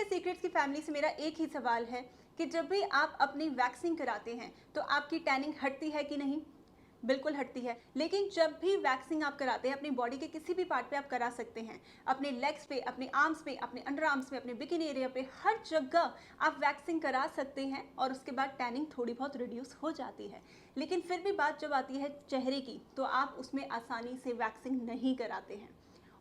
Victoria secrets की family से मेरा एक ही सवाल है कि जब भी आप अपनी वैक्सिंग कराते हैं तो आपकी टैनिंग हटती है कि नहीं? बिल्कुल हटती है। लेकिन जब भी वैक्सिंग आप कराते हैं अपनी बॉडी के किसी भी पार्ट पे आप करा सकते हैं, अपने लेग्स पे, अपने आर्म्स पे, अपने अंडर आर्म्स में, अपने बिकिनी एरिया पे, हर जगह आप वैक्सिंग करा सकते हैं और उसके बाद टैनिंग थोड़ी बहुत रिड्यूस हो जाती है। लेकिन फिर भी बात जब आती है चेहरे की तो आप उसमें आसानी से वैक्सिंग नहीं कराते हैं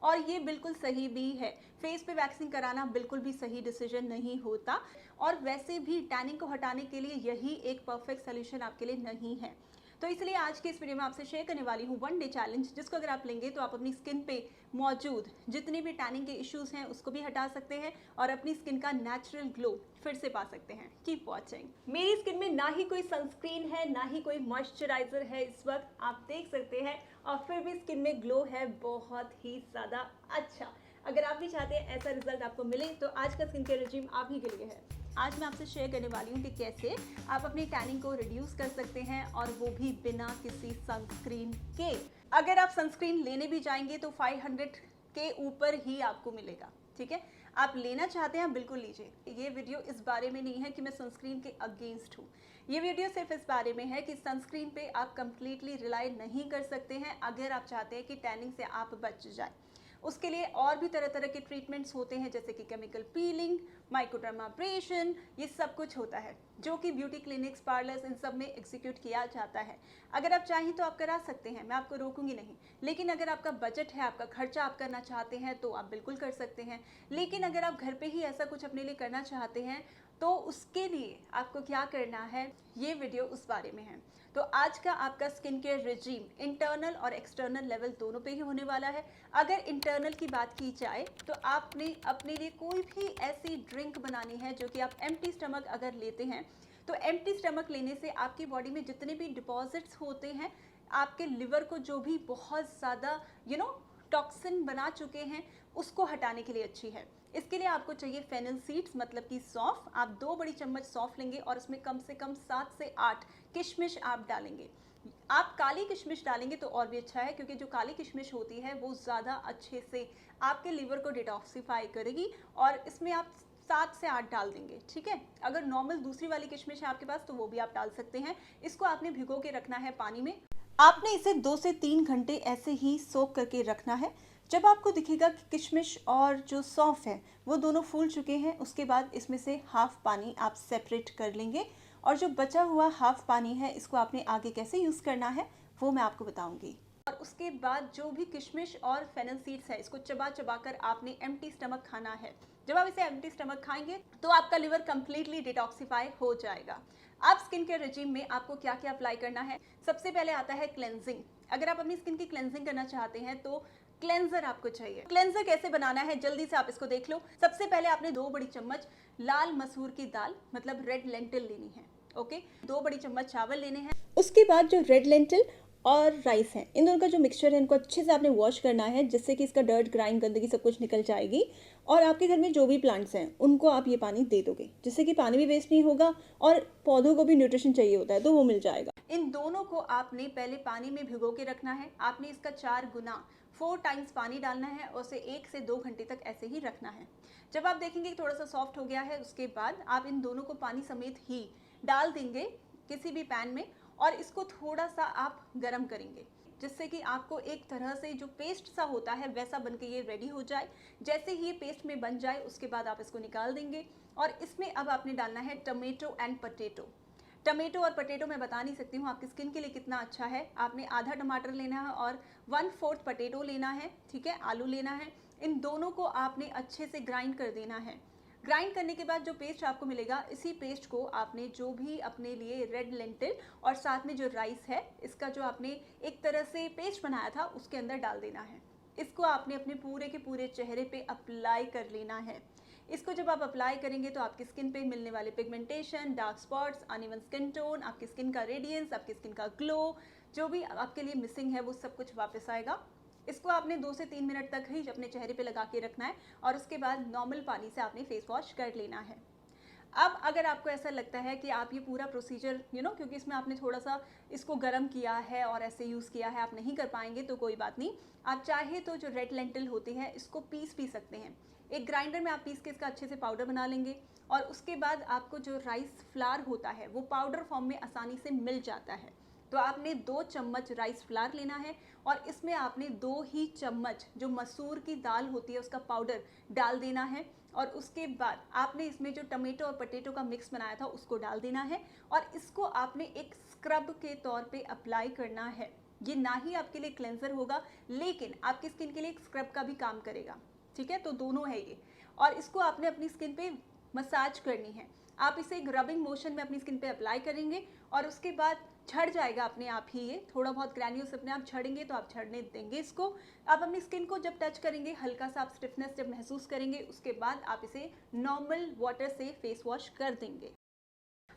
और ये बिल्कुल सही भी है। फेस पे वैक्सिंग कराना बिल्कुल भी सही डिसीजन नहीं होता और वैसे भी टैनिंग को हटाने के लिए यही एक परफेक्ट सोल्यूशन आपके लिए नहीं है। तो इसलिए आज के इस वीडियो में आपसे शेयर करने वाली हूँ 1 डे चैलेंज, जिसको अगर आप लेंगे तो आप अपनी स्किन पे मौजूद जितने भी टैनिंग के इश्यूज हैं उसको भी हटा सकते हैं और अपनी स्किन का नेचुरल ग्लो फिर से पा सकते हैं। Keep watching. मेरी स्किन में ना ही कोई सनस्क्रीन है ना ही कोई मॉइस्चराइजर है इस वक्त, आप देख सकते हैं, और फिर भी स्किन में ग्लो है बहुत ही ज़्यादा अच्छा। अगर आप भी चाहते हैं ऐसा रिजल्ट आपको मिले तो आज का स्किन केयर रेजिम आप ही के लिए है। आज मैं आपसे शेयर करने वाली हूँ कि कैसे आप अपनी टैनिंग को रिड्यूस कर सकते हैं और वो भी बिना किसी सनस्क्रीन के। अगर आप सनस्क्रीन लेने भी जाएंगे तो 500 के ऊपर ही आपको मिलेगा, ठीक है। आप लेना चाहते हैं बिल्कुल लीजिए। ये वीडियो इस बारे में नहीं है कि मैं सनस्क्रीन के अगेंस्ट हूँ, ये वीडियो सिर्फ इस बारे में है कि सनस्क्रीन पे आप कंप्लीटली रिलाई नहीं कर सकते हैं अगर आप चाहते हैं कि टैनिंग से आप बच जाए। उसके लिए और भी तरह तरह के ट्रीटमेंट्स होते हैं जैसे कि केमिकल पीलिंग, माइक्रोडर्माब्रेशन, ये सब कुछ होता है जो कि ब्यूटी क्लिनिक्स, पार्लर्स, इन सब में एग्जीक्यूट किया जाता है। अगर आप चाहें तो आप करा सकते हैं, मैं आपको रोकूंगी नहीं। लेकिन अगर आपका बजट है, आपका खर्चा आप करना चाहते हैं तो आप बिल्कुल कर सकते हैं। लेकिन अगर आप घर पे ही ऐसा कुछ अपने लिए करना चाहते हैं तो उसके लिए आपको क्या करना है, ये वीडियो उस बारे में है। तो आज का आपका स्किन केयर रेजिम इंटरनल और एक्सटर्नल लेवल दोनों पे ही होने वाला है। अगर इंटरनल की बात की जाए तो आपने अपने लिए कोई भी ऐसी ड्रिंक बनानी है जो कि आप एम्प्टी स्टमक अगर लेते हैं तो एम्प्टी स्टमक लेने से आपकी बॉडी में जितने भी डिपॉजिट्स होते हैं, आपके लिवर को जो भी बहुत ज़्यादा टॉक्सिन बना चुके हैं, उसको हटाने के लिए अच्छी है। इसके लिए आपको चाहिए फेनल सीड्स, मतलब कि सौंफ। आप 2 बड़ी चम्मच सौंफ लेंगे और उसमें कम से कम 7 से 8 किशमिश आप डालेंगे। आप काली किशमिश डालेंगे तो और भी अच्छा है, क्योंकि जो काली किशमिश होती है वो ज़्यादा अच्छे से आपके लीवर को डिटॉक्सिफाई करेगी और इसमें आप 7 से 8 डाल देंगे, ठीक है। अगर नॉर्मल दूसरी वाली किशमिश है आपके पास तो वो भी आप डाल सकते हैं। इसको आपने भिगो के रखना है पानी में। आपने इसे 2 से 3 घंटे ऐसे ही सोक करके रखना है। जब आपको दिखेगा कि किशमिश और जो सौंफ है वो दोनों फूल चुके हैं, उसके बाद इसमें से हाफ पानी आप सेपरेट कर लेंगे और जो बचा हुआ हाफ पानी है इसको आपने आगे कैसे यूज़ करना है वो मैं आपको बताऊंगी। और उसके बाद जो भी किशमिश और फेनल सीड्स है इसको चबा चबा कर आपने एम्प्टी स्टमक खाना है। जब आप इसे एम्प्टी स्टमक खाएंगे तो आपका लिवर कंप्लीटली डिटॉक्सिफाई हो जाएगा। अब स्किन केयर रेजिम में आपको क्या क्या अप्लाई करना है, सबसे पहले आता है क्लेंजिंग। अगर आप अपनी स्किन की क्लेंजिंग करना चाहते हैं तो क्लेंजर आपको चाहिए। क्लेंजर कैसे बनाना है जल्दी से आप इसको देख लो। सबसे पहले आपने 2 बड़ी चम्मच लाल मसूर की दाल, मतलब रेड लेंटिल लेनी है, ओके। 2 बड़ी चम्मच चावल लेने हैं। उसके बाद जो रेड लेंटिल और राइस है, इन दोनों का जो मिक्सचर है इनको अच्छे से आपने वॉश करना है, जिससे कि इसका डर्ट, ग्राइंड, गंदगी सब कुछ निकल जाएगी। और आपके घर में जो भी प्लांट्स हैं उनको आप ये पानी दे दोगे, जिससे कि पानी भी वेस्ट नहीं होगा और पौधों को भी न्यूट्रिशन चाहिए होता है तो वो मिल जाएगा। इन दोनों को आपने पहले पानी में भिगो के रखना है। आपने इसका 4 गुना 4 टाइम्स पानी डालना है और उसे 1 से 2 घंटे तक ऐसे ही रखना है। जब आप देखेंगे कि थोड़ा सा सॉफ्ट हो गया है, उसके बाद आप इन दोनों को पानी समेत ही डाल देंगे किसी भी पैन में और इसको थोड़ा सा आप गर्म करेंगे, जिससे कि आपको एक तरह से जो पेस्ट सा होता है वैसा बन के ये रेडी हो जाए। जैसे ही ये पेस्ट में बन जाए उसके बाद आप इसको निकाल देंगे और इसमें अब आपने डालना है टमेटो एंड पटेटो। टमेटो और पटेटो मैं बता नहीं सकती हूँ आपकी स्किन के लिए कितना अच्छा है। आपने आधा टमाटर लेना है और 1/4 पटेटो लेना है, ठीक है, आलू लेना है। इन दोनों को आपने अच्छे से ग्राइंड कर देना है। ग्राइंड करने के बाद जो पेस्ट आपको मिलेगा, इसी पेस्ट को आपने जो भी अपने लिए रेड लेंटिल और साथ में जो राइस है इसका जो आपने एक तरह से पेस्ट बनाया था उसके अंदर डाल देना है। इसको आपने अपने पूरे के पूरे चेहरे पे अप्लाई कर लेना है। इसको जब आप अप्लाई करेंगे तो आपकी स्किन पे मिलने वाले pigmentation, dark spots, uneven skin tone, आपकी स्किन का रेडियंस, आपकी स्किन का ग्लो, जो भी आपके लिए मिसिंग है वो सब कुछ वापस आएगा। इसको आपने 2 से 3 मिनट तक ही अपने चेहरे पे लगा के रखना है और उसके बाद नॉर्मल पानी से आपने फेस वॉश कर लेना है। अब अगर आपको ऐसा लगता है कि आप ये पूरा प्रोसीजर क्योंकि इसमें आपने थोड़ा सा इसको गर्म किया है और ऐसे यूज़ किया है, आप नहीं कर पाएंगे तो कोई बात नहीं। आप चाहे तो जो रेड लेंटिल होती है इसको पीस सकते हैं। एक ग्राइंडर में आप पीस के इसका अच्छे से पाउडर बना लेंगे और उसके बाद आपको जो राइस फ्लावर होता है वो पाउडर फॉर्म में आसानी से मिल जाता है। तो आपने 2 चम्मच राइस फ्लावर लेना है और इसमें आपने 2 ही चम्मच जो मसूर की दाल होती है उसका पाउडर डाल देना है और उसके बाद आपने इसमें जो टमाटो और पटेटो का मिक्स बनाया था उसको डाल देना है और इसको आपने एक स्क्रब के तौर पे अप्लाई करना है। ये ना ही आपके लिए क्लेंजर होगा लेकिन आपकी स्किन के लिए एक स्क्रब का भी काम करेगा, ठीक है। तो दोनों है ये और इसको आपने अपनी स्किन पे मसाज करनी है। आप इसे एक रबिंग मोशन में अपनी स्किन पे अप्लाई करेंगे और उसके बाद झड़ जाएगा अपने आप ही। ये थोड़ा बहुत ग्रैन्यूल्स अपने आप झड़ेंगे तो आप झड़ने देंगे इसको। आप अपनी स्किन को जब टच करेंगे हल्का सा आप स्टिफनेस जब महसूस करेंगे उसके बाद आप इसे नॉर्मल वाटर से फेस वॉश कर देंगे।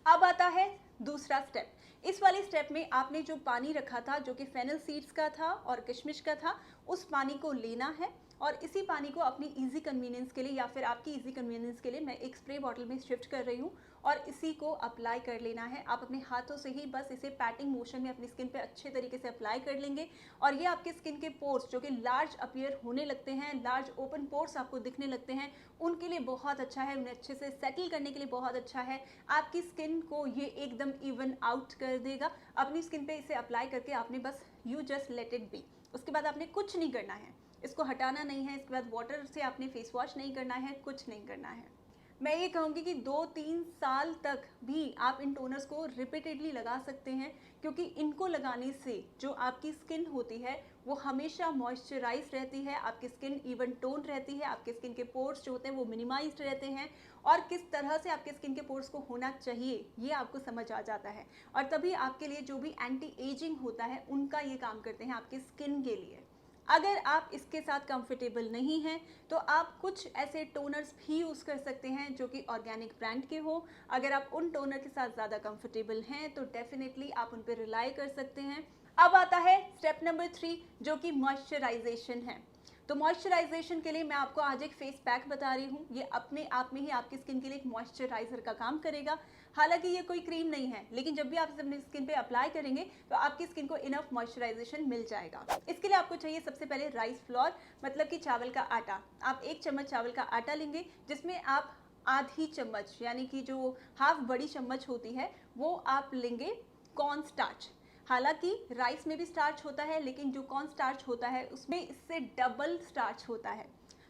अब आता है दूसरा स्टेप। इस वाले स्टेप में आपने जो पानी रखा था जो कि फेनल सीड्स का था और किशमिश का था, उस पानी को लेना है और इसी पानी को अपनी इजी कन्वीनियंस के लिए या फिर आपकी इजी कन्वीनियंस के लिए मैं एक स्प्रे बॉटल में शिफ्ट कर रही हूँ और इसी को अप्लाई कर लेना है। आप अपने हाथों से ही बस इसे पैटिंग मोशन में अपनी स्किन पे अच्छे तरीके से अप्लाई कर लेंगे और ये आपके स्किन के पोर्स जो कि लार्ज अपीयर होने लगते हैं, लार्ज ओपन पोर्स आपको दिखने लगते हैं, उनके लिए बहुत अच्छा है, उन्हें अच्छे से सेटल करने के लिए बहुत अच्छा है। आपकी स्किन को ये एकदम इवन आउट कर देगा। अपनी स्किन पे इसे अप्लाई करके आपने बस you just let it be. उसके बाद आपने कुछ नहीं करना है, इसको हटाना नहीं है, इसके बाद वाटर से आपने फेस वॉश नहीं करना है, कुछ नहीं करना है। मैं ये कहूँगी कि 2-3 साल तक भी आप इन टोनर्स को रिपीटेडली लगा सकते हैं क्योंकि इनको लगाने से जो आपकी स्किन होती है वो हमेशा मॉइस्चराइज रहती है, आपकी स्किन इवन टोन रहती है, आपके स्किन के पोर्स जो होते हैं वो मिनिमाइज्ड रहते हैं और किस तरह से आपके स्किन के पोर्स को होना चाहिए ये आपको समझ आ जाता है और तभी आपके लिए जो भी एंटी एजिंग होता है उनका ये काम करते हैं आपकी स्किन के लिए। अगर आप इसके साथ कंफर्टेबल नहीं हैं तो आप कुछ ऐसे टोनर्स भी यूज़ कर सकते हैं जो कि ऑर्गेनिक ब्रांड के हो। अगर आप उन टोनर के साथ ज़्यादा कंफर्टेबल हैं तो डेफिनेटली आप उन पर रिलाई कर सकते हैं। अब आता है स्टेप नंबर 3 जो कि मॉइस्चराइजेशन है। तो मॉइस्चराइजेशन के लिए मैं आपको आज एक फेस पैक बता रही हूँ। ये अपने आप में ही आपकी स्किन के लिए एक मॉइस्चराइजर का काम करेगा। हालांकि ये कोई क्रीम नहीं है लेकिन जब भी आप इसे अपनी स्किन पे अप्लाई करेंगे तो आपकी स्किन को इनफ मॉइस्चराइजेशन मिल जाएगा। इसके लिए आपको चाहिए सबसे पहले राइस फ्लोर मतलब कि चावल का आटा। आप 1 चम्मच चावल का आटा लेंगे जिसमें आप आधी चम्मच यानी कि जो हाफ बड़ी चम्मच होती है वो आप लेंगे कॉर्न स्टार्च। हालांकि राइस में भी स्टार्च होता है लेकिन जो कॉर्न स्टार्च होता है उसमें इससे डबल स्टार्च होता है।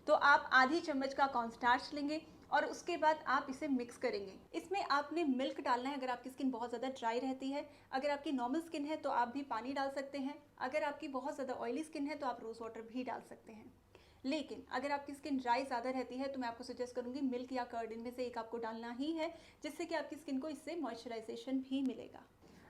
तो आप आधी चम्मच का कॉर्न स्टार्च लेंगे और उसके बाद आप इसे मिक्स करेंगे। इसमें आपने मिल्क डालना है अगर आपकी स्किन बहुत ज़्यादा ड्राई रहती है। अगर आपकी नॉर्मल स्किन है तो आप भी पानी डाल सकते हैं। अगर आपकी बहुत ज़्यादा ऑयली स्किन है तो आप रोज़ वाटर भी डाल सकते हैं। लेकिन अगर आपकी स्किन ड्राई ज़्यादा रहती है तो मैं आपको सजेस्ट करूँगी मिल्क या कर्ड इनमें से एक आपको डालना ही है जिससे कि आपकी स्किन को इससे मॉइस्चराइजेशन भी मिलेगा।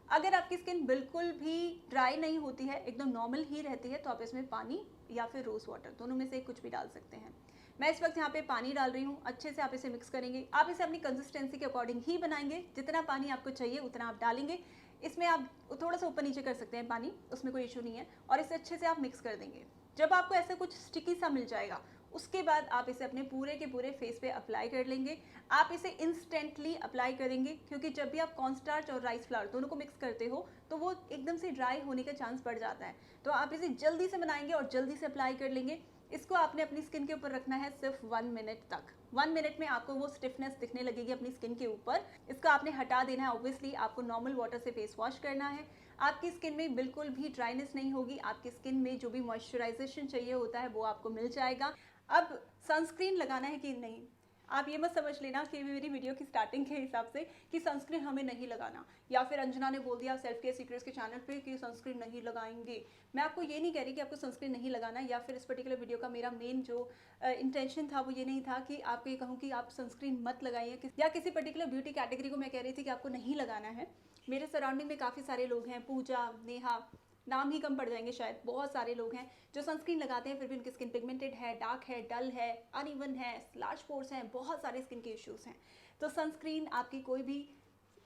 अगर आपकी स्किन बिल्कुल भी ड्राई नहीं होती है, एकदम नॉर्मल ही रहती है तो आप इसमें पानी या फिर रोज़ वाटर दोनों में से कुछ भी डाल सकते हैं। मैं इस वक्त यहाँ पे पानी डाल रही हूँ। अच्छे से आप इसे मिक्स करेंगे। आप इसे अपनी कंसिस्टेंसी के अकॉर्डिंग ही बनाएंगे। जितना पानी आपको चाहिए उतना आप डालेंगे। इसमें आप थोड़ा सा ऊपर नीचे कर सकते हैं पानी, उसमें कोई इशू नहीं है और इसे अच्छे से आप मिक्स कर देंगे। जब आपको ऐसा कुछ स्टिकी सा मिल जाएगा उसके बाद आप इसे अपने पूरे के पूरे फेस पे अप्लाई कर लेंगे। आप इसे इंस्टेंटली अप्लाई करेंगे क्योंकि जब भी आप कॉर्न स्टार्च और राइस फ्लावर दोनों को मिक्स करते हो तो वो एकदम से ड्राई होने का चांस बढ़ जाता है। तो आप इसे जल्दी से बनाएंगे और जल्दी से अप्लाई कर लेंगे। इसको आपने अपनी स्किन के ऊपर रखना है सिर्फ 1 मिनट तक। 1 मिनट में आपको वो स्टिफनेस दिखने लगेगी अपनी स्किन के ऊपर। इसको आपने हटा देना है। ऑब्वियसली आपको नॉर्मल वाटर से फेस वॉश करना है। आपकी स्किन में बिल्कुल भी ड्राइनेस नहीं होगी। आपकी स्किन में जो भी मॉइस्चराइजेशन चाहिए होता है वो आपको मिल जाएगा। अब सनस्क्रीन लगाना है कि नहीं, आप ये मत समझ लेना कि मेरी वीडियो की स्टार्टिंग के हिसाब से कि सनस्क्रीन हमें नहीं लगाना या फिर अंजना ने बोल दिया सेल्फ केयर सीक्रेट्स के चैनल पे कि सनस्क्रीन नहीं लगाएंगे। मैं आपको ये नहीं कह रही कि आपको सनस्क्रीन नहीं लगाना या फिर इस पर्टिकुलर वीडियो का मेरा मेन जो इंटेंशन था वो ये नहीं था कि आपको ये कहूँ कि आप सनस्क्रीन मत लगाइए या किसी पर्टिकुलर ब्यूटी कैटेगरी को मैं कह रही थी कि आपको नहीं लगाना है। मेरे सराउंडिंग में काफ़ी सारे लोग हैं, पूजा, नेहा, नाम ही कम पड़ जाएंगे शायद, बहुत सारे लोग हैं जो सनस्क्रीन लगाते हैं फिर भी उनकी स्किन पिगमेंटेड है, डार्क है, डल है, अनइवन है, लार्ज पोर्स हैं, बहुत सारे स्किन के इश्यूज हैं। तो सनस्क्रीन आपकी कोई भी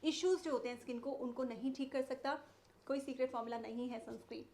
इश्यूज जो होते हैं स्किन को उनको नहीं ठीक कर सकता। कोई सीक्रेट फॉर्मूला नहीं है सनस्क्रीन।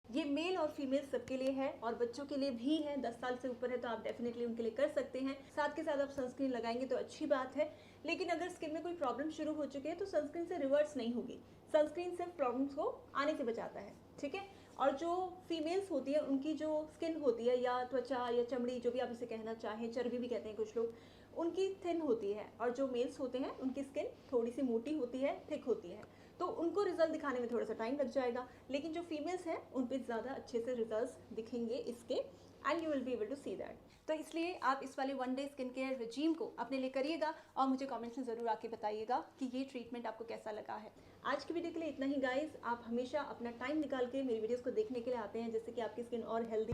ये मेल और फीमेल सबके लिए है और बच्चों के लिए भी है। 10 साल से ऊपर है तो आप डेफिनेटली उनके लिए कर सकते हैं। साथ के साथ आप सनस्क्रीन लगाएंगे तो अच्छी बात है। लेकिन अगर स्किन में कोई प्रॉब्लम शुरू हो चुकी है तो सनस्क्रीन से रिवर्स नहीं होगी। सनस्क्रीन सिर्फ प्रॉब्लम्स को आने से बचाता है, ठीक है। और जो फीमेल्स होती है उनकी जो स्किन होती है या त्वचा या चमड़ी, जो भी आप इसे कहना चाहें, चर्बी भी कहते हैं कुछ लोग, उनकी थिन होती है, और जो मेल्स होते हैं उनकी स्किन थोड़ी सी मोटी होती है, थिक होती है। तो उनको रिजल्ट दिखाने में थोड़ा सा टाइम लग जाएगा, लेकिन जो फीमेल्स हैं उन पे ज़्यादा अच्छे से रिजल्ट्स दिखेंगे इसके, and you will be able to see that. तो इसलिए आप इस वाले 1 डे स्किन केयर रिजीम को अपने लिए करिएगा और मुझे कमेंट्स में ज़रूर आके बताइएगा कि ये ट्रीटमेंट आपको कैसा लगा है। आज की वीडियो के लिए इतना ही गाइस। आप हमेशा अपना टाइम निकाल के मेरी वीडियोस को देखने के लिए आते हैं जिससे कि आपकी स्किन और हेल्दी